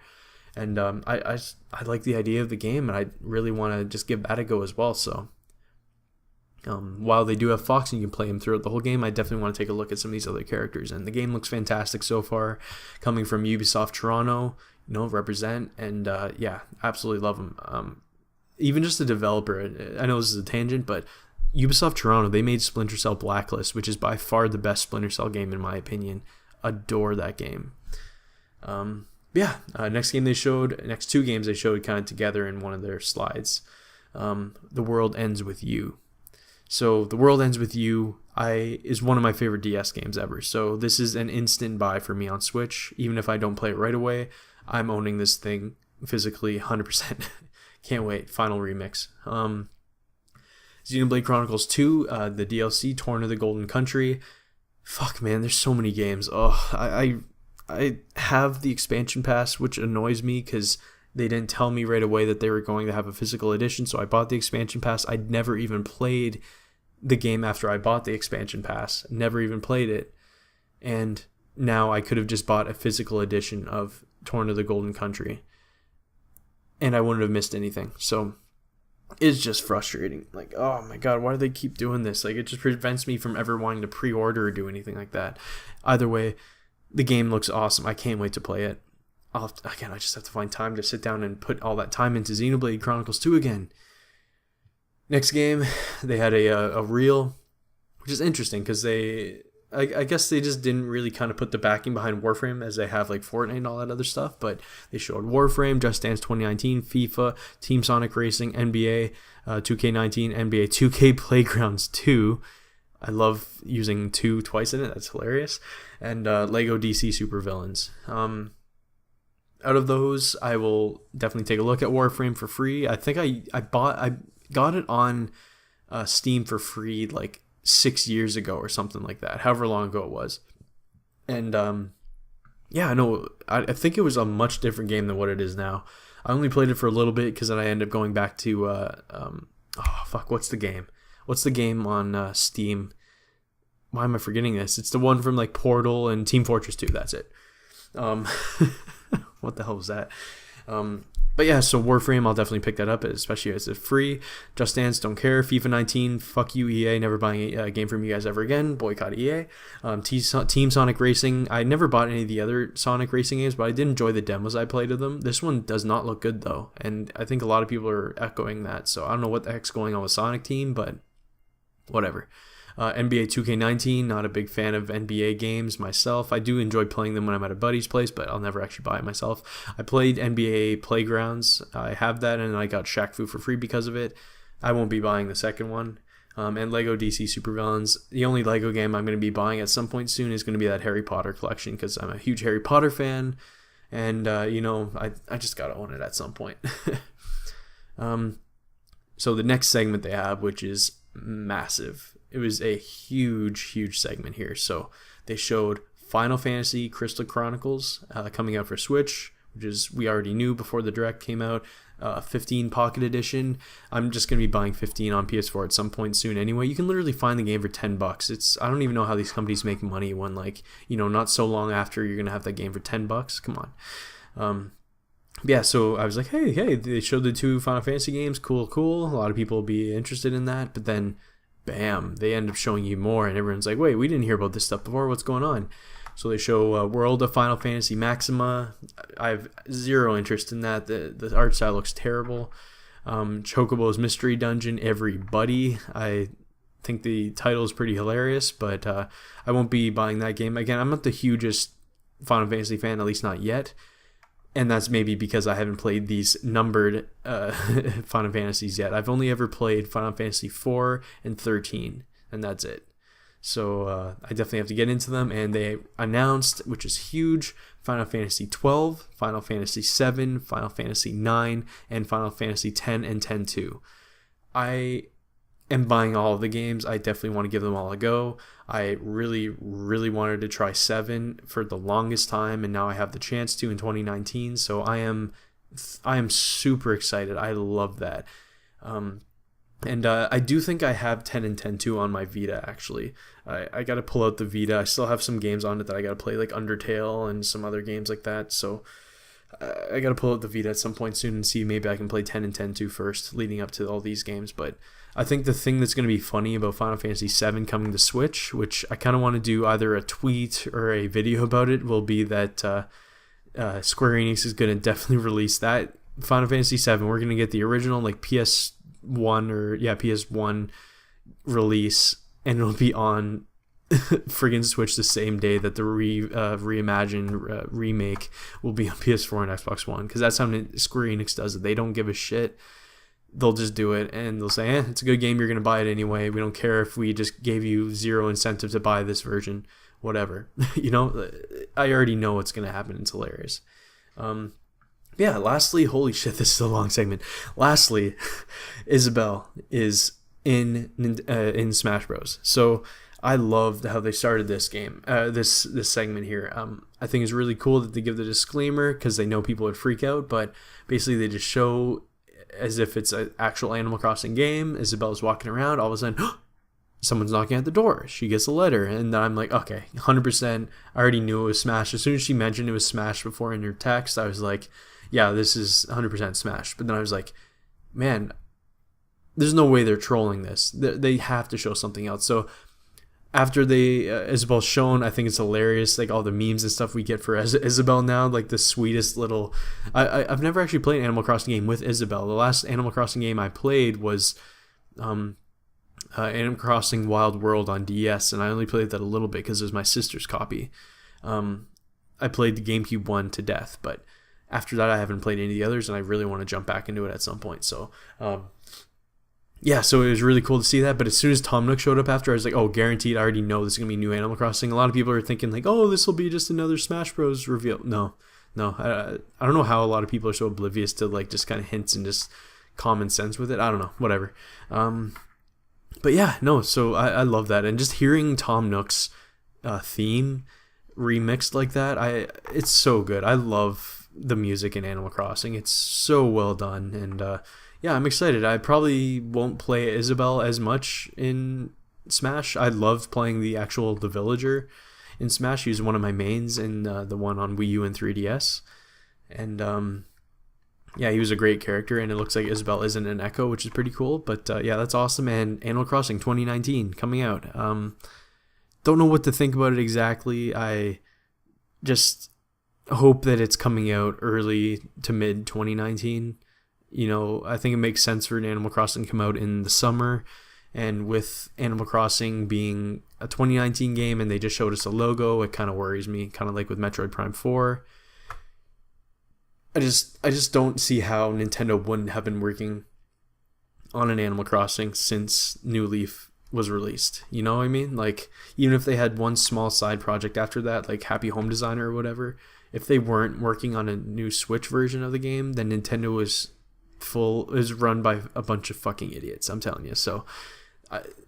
And I like the idea of the game, and I really want to just give that a go as well. So while they do have Fox and you can play him throughout the whole game, I definitely want to take a look at some of these other characters. And the game looks fantastic so far, coming from Ubisoft Toronto, represent, and absolutely love them. Even just the developer, I know this is a tangent, but Ubisoft Toronto, they made Splinter Cell Blacklist, which is by far the best Splinter Cell game in my opinion. Adore that game. Next two games they showed kind of together in one of their slides. The World Ends With You. So The World Ends With You is one of my favorite DS games ever. So this is an instant buy for me on Switch. Even if I don't play it right away, I'm owning this thing physically 100%. Can't wait. Final remix. Xenoblade Chronicles 2, the DLC, Torn to the Golden Country. Fuck, man, there's so many games. Oh, I have the expansion pass, which annoys me because they didn't tell me right away that they were going to have a physical edition, so I bought the expansion pass. I'd never even played the game after I bought the expansion pass. Never even played it. And now I could have just bought a physical edition of Torn to the Golden Country, and I wouldn't have missed anything. So it's just frustrating. Like, oh my god, why do they keep doing this? Like, it just prevents me from ever wanting to pre-order or do anything like that. Either way, the game looks awesome. I can't wait to play it. I just have to find time to sit down and put all that time into Xenoblade Chronicles 2 again. Next game, they had a reel, which is interesting because I guess they just didn't really kind of put the backing behind Warframe as they have like Fortnite and all that other stuff, but they showed Warframe, Just Dance 2019, FIFA, Team Sonic Racing, NBA 2K19, NBA 2K Playgrounds 2. I love using 2 twice in it. That's hilarious. And Lego DC Supervillains. Out of those, I will definitely take a look at Warframe for free. I think I got it on Steam for free like 6 years ago or something like that. However long ago it was. And I know. I think it was a much different game than what it is now. I only played it for a little bit because then I ended up going back to what's the game? What's the game on Steam? Why am I forgetting this? It's the one from like Portal and Team Fortress 2. That's it. Um, what the hell was that? But yeah, so Warframe, I'll definitely pick that up, especially as it's free. Just Dance, don't care. FIFA 19, fuck you, EA. Never buying a game from you guys ever again. Boycott EA. Team Sonic Racing, I never bought any of the other Sonic Racing games, but I did enjoy the demos I played of them. This one does not look good, though, and I think a lot of people are echoing that, so I don't know what the heck's going on with Sonic Team, but whatever. NBA 2K19, not a big fan of NBA games myself. I do enjoy playing them when I'm at a buddy's place, but I'll never actually buy it myself. I played NBA Playgrounds. I have that, and I got Shaq Fu for free because of it. I won't be buying the second one. And Lego DC Supervillains. The only Lego game I'm going to be buying at some point soon is going to be that Harry Potter collection because I'm a huge Harry Potter fan, and I just got to own it at some point. So the next segment they have, which is massive. It was a huge segment here. So they showed Final Fantasy Crystal Chronicles coming out for Switch, which is we already knew before the Direct came out. 15 Pocket Edition. I'm just going to be buying 15 on PS4 at some point soon anyway. You can literally find the game for $10. I don't even know how these companies make money when, like, not so long after you're going to have that game for $10. Come on. Yeah, so I was like, hey, they showed the 2 Final Fantasy games. Cool. A lot of people will be interested in that. But then, bam, they end up showing you more. And everyone's like, wait, we didn't hear about this stuff before. What's going on? So they show World of Final Fantasy Maxima. I have zero interest in that. The art style looks terrible. Chocobo's Mystery Dungeon, Everybody. I think the title is pretty hilarious, but I won't be buying that game. Again, I'm not the hugest Final Fantasy fan, at least not yet. And that's maybe because I haven't played these numbered Final Fantasies yet. I've only ever played Final Fantasy 4 and 13, and that's it. So I definitely have to get into them. And they announced, which is huge, Final Fantasy 12, Final Fantasy 7, Final Fantasy 9, and Final Fantasy 10 and 10-2. I am buying all of the games. I definitely want to give them all a go. I really wanted to try 7 for the longest time, and now I have the chance to in 2019. So I am super excited. I love that. And I do think I have 10 and 10-2 on my Vita, actually. I got to pull out the Vita. I still have some games on it that I got to play, like Undertale and some other games like that. So I got to pull out the Vita at some point soon and see maybe I can play 10 and 10-2 first, leading up to all these games. But I think the thing that's going to be funny about Final Fantasy VII coming to Switch, which I kind of want to do either a tweet or a video about it, will be that Square Enix is going to definitely release that Final Fantasy VII. We're going to get the original, like, PS1 release, and it'll be on friggin' Switch the same day that the reimagined remake will be on PS4 and Xbox One, because that's how Square Enix does it. They don't give a shit. They'll just do it, and they'll say, it's a good game, you're gonna buy it anyway. We don't care if we just gave you zero incentive to buy this version, whatever. I already know what's gonna happen. It's hilarious. Yeah, lastly, holy shit, this is a long segment. Lastly, Isabelle is in Smash Bros. So I loved how they started this game, this segment here. I think it's really cool that they give the disclaimer because they know people would freak out, but basically they just show as if it's an actual Animal Crossing game. Isabelle's walking around, all of a sudden, someone's knocking at the door. She gets a letter, and I'm like, okay, 100%. I already knew it was Smash. As soon as she mentioned it was Smash before in her text, I was like, yeah, this is 100% Smash. But then I was like, man, there's no way they're trolling this. They have to show something else. So after Isabelle's shown, I think it's hilarious, like all the memes and stuff we get for Isabelle now, like the sweetest little... I've never actually played an Animal Crossing game with Isabelle. The last Animal Crossing game I played was Animal Crossing Wild World on DS, and I only played that a little bit because it was my sister's copy. I played the GameCube one to death, but after that I haven't played any of the others, and I really want to jump back into it at some point. So yeah, so it was really cool to see that. But as soon as Tom Nook showed up after, I was like, oh, guaranteed, I already know this is going to be new Animal Crossing. A lot of people are thinking like, oh, this will be just another Smash Bros. Reveal. No, I don't know how a lot of people are so oblivious to like just kind of hints and just common sense with it. I don't know, whatever. But yeah, no, so I love that. And just hearing Tom Nook's theme remixed like that, it's so good. I love the music in Animal Crossing. It's so well done. And yeah, I'm excited. I probably won't play Isabelle as much in Smash. I love playing the villager in Smash. He was one of my mains in the one on Wii U and 3DS. And yeah, he was a great character, and it looks like Isabelle isn't an Echo, which is pretty cool. But yeah, that's awesome. And Animal Crossing 2019 coming out. Don't know what to think about it exactly. I just hope that it's coming out early to mid 2019. I think it makes sense for an Animal Crossing to come out in the summer. And with Animal Crossing being a 2019 game and they just showed us a logo, it kind of worries me, kind of like with Metroid Prime 4. I just don't see how Nintendo wouldn't have been working on an Animal Crossing since New Leaf was released. You know what I mean? Like, even if they had one small side project after that, like Happy Home Designer or whatever, if they weren't working on a new Switch version of the game, then Nintendo is run by a bunch of fucking idiots, I'm telling you. So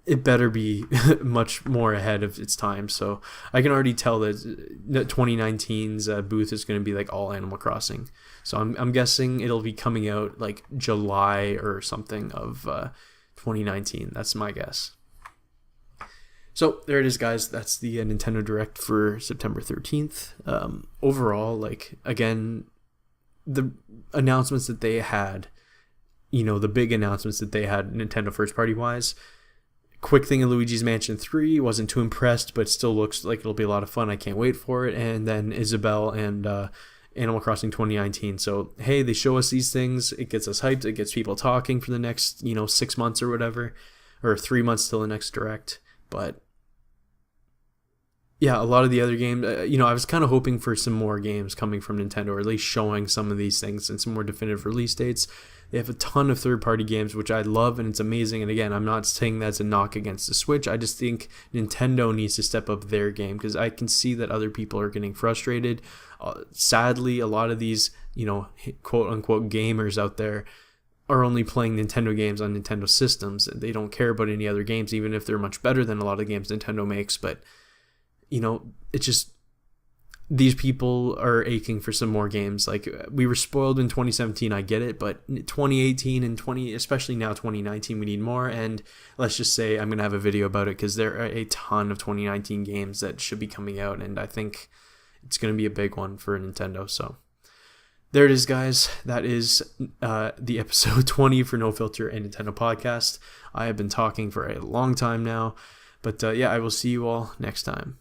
it better be much more ahead of its time. So I can already tell that 2019's booth is going to be like all Animal Crossing. So I'm guessing it'll be coming out like July or something of 2019. That's my guess. So there it is, guys. That's the Nintendo Direct for September 13th. Overall, like, again, the announcements that they had, the big announcements that they had Nintendo first party wise. Quick thing in Luigi's Mansion 3, wasn't too impressed, but still looks like it'll be a lot of fun. I can't wait for it. And then Isabelle and Animal Crossing 2019. So, hey, they show us these things. It gets us hyped. It gets people talking for the next, 6 months or whatever, or 3 months till the next Direct. But yeah, a lot of the other games, I was kind of hoping for some more games coming from Nintendo, or at least showing some of these things and some more definitive release dates. They have a ton of third-party games, which I love, and it's amazing. And again, I'm not saying that's a knock against the Switch. I just think Nintendo needs to step up their game, because I can see that other people are getting frustrated. Sadly, a lot of these, quote-unquote gamers out there are only playing Nintendo games on Nintendo systems. They don't care about any other games, even if they're much better than a lot of games Nintendo makes. But, it's just, these people are aching for some more games. Like, we were spoiled in 2017, I get it, but 2018 and especially now 2019, we need more. And let's just say I'm going to have a video about it, because there are a ton of 2019 games that should be coming out, and I think it's going to be a big one for Nintendo. So there it is, guys. That is the episode 20 for No Filter and Nintendo Podcast. I have been talking for a long time now, but yeah, I will see you all next time.